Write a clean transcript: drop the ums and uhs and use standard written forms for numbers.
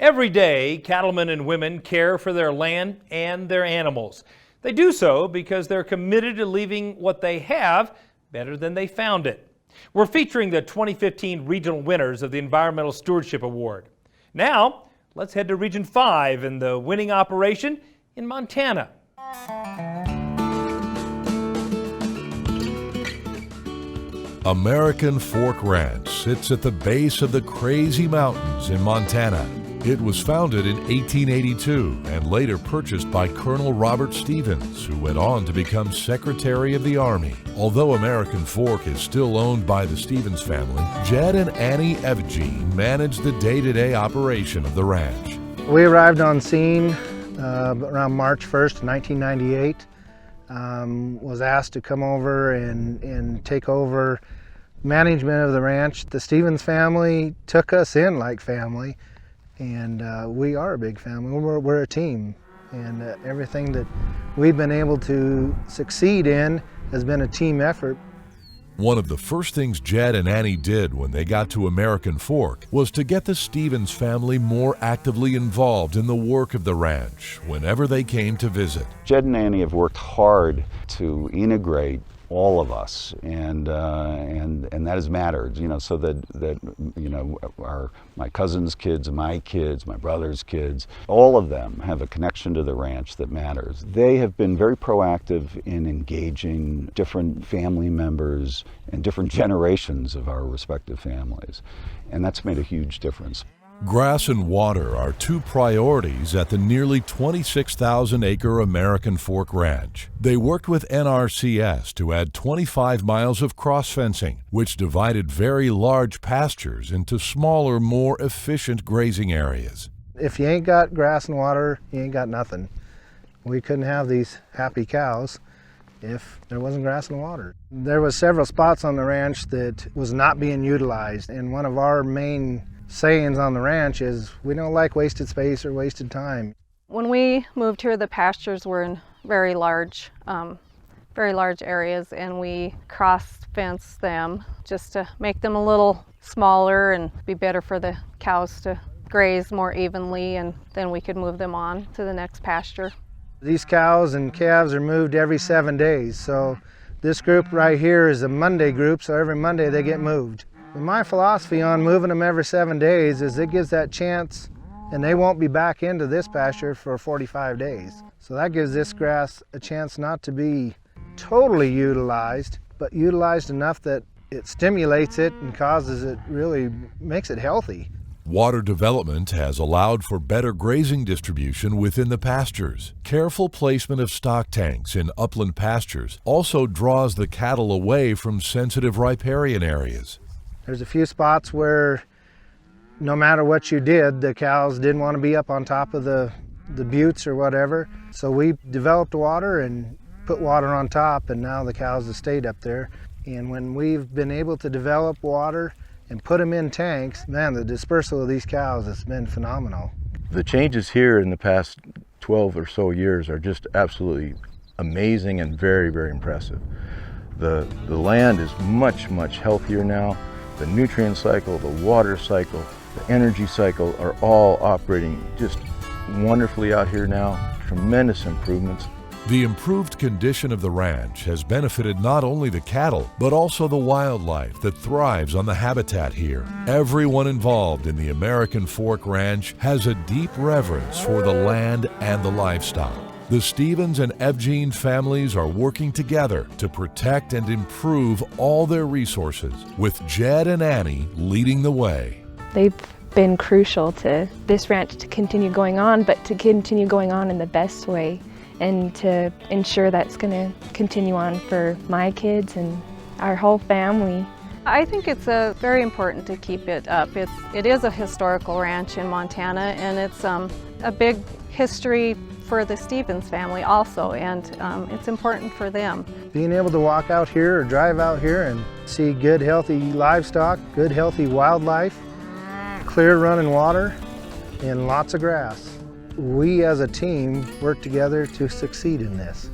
Every day, cattlemen and women care for their land and their animals. They do so because they're committed to leaving what they have better than they found it. We're featuring the 2015 regional winners of the Environmental Stewardship Award. Now, let's head to Region 5 and the winning operation in Montana. American Fork Ranch sits at the base of the Crazy Mountains in Montana. It was founded in 1882 and later purchased by Colonel Robert Stevens, who went on to become Secretary of the Army. Although American Fork is still owned by the Stevens family, Jed and Annie Evgene manage the day-to-day operation of the ranch. We arrived on scene around March 1st, 1998. Was asked to come over and take over management of the ranch. The Stevens family took us in like family, and we are a big family. We're a team, and everything that we've been able to succeed in has been a team effort. One of the first things Jed and Annie did when they got to American Fork was to get the Stevens family more actively involved in the work of the ranch whenever they came to visit. Jed and Annie have worked hard to integrate all of us, and that has mattered, so that my cousin's kids, my brother's kids, all of them have a connection to the ranch that matters. They have been very proactive in engaging different family members and different generations of our respective families, and that's made a huge difference. Grass and water are two priorities at the nearly 26,000-acre American Fork Ranch. They worked with NRCS to add 25 miles of cross-fencing, which divided very large pastures into smaller, more efficient grazing areas. If you ain't got grass and water, you ain't got nothing. We couldn't have these happy cows if there wasn't grass and water. There was several spots on the ranch that was not being utilized, and one of our main sayings on the ranch is we don't like wasted space or wasted time. When we moved here, the pastures were in very large areas, and we cross-fenced them just to make them a little smaller and be better for the cows to graze more evenly, and then we could move them on to the next pasture. These cows and calves are moved every 7 days, so this group right here is a Monday group, so every Monday they get moved. My philosophy on moving them every 7 days is it gives that chance, and they won't be back into this pasture for 45 days. So that gives this grass a chance not to be totally utilized, but utilized enough that it stimulates it and really makes it healthy. Water development has allowed for better grazing distribution within the pastures. Careful placement of stock tanks in upland pastures also draws the cattle away from sensitive riparian areas. There's a few spots where no matter what you did, the cows didn't want to be up on top of the buttes or whatever. So we developed water and put water on top, and now the cows have stayed up there. And when we've been able to develop water and put them in tanks, man, the dispersal of these cows has been phenomenal. The changes here in the past 12 or so years are just absolutely amazing and very, very impressive. The land is much, much healthier now. The nutrient cycle, the water cycle, the energy cycle are all operating just wonderfully out here now. Tremendous improvements. The improved condition of the ranch has benefited not only the cattle, but also the wildlife that thrives on the habitat here. Everyone involved in the American Fork Ranch has a deep reverence for the land and the livestock. The Stevens and Evgene families are working together to protect and improve all their resources, with Jed and Annie leading the way. They've been crucial to this ranch to continue going on, but to continue going on in the best way, and to ensure that's going to continue on for my kids and our whole family. I think it's very important to keep it up. It is a historical ranch in Montana, and it's a big history for the Stevens family also, and it's important for them. Being able to walk out here or drive out here and see good healthy livestock, good healthy wildlife, clear running water, and lots of grass. We as a team work together to succeed in this.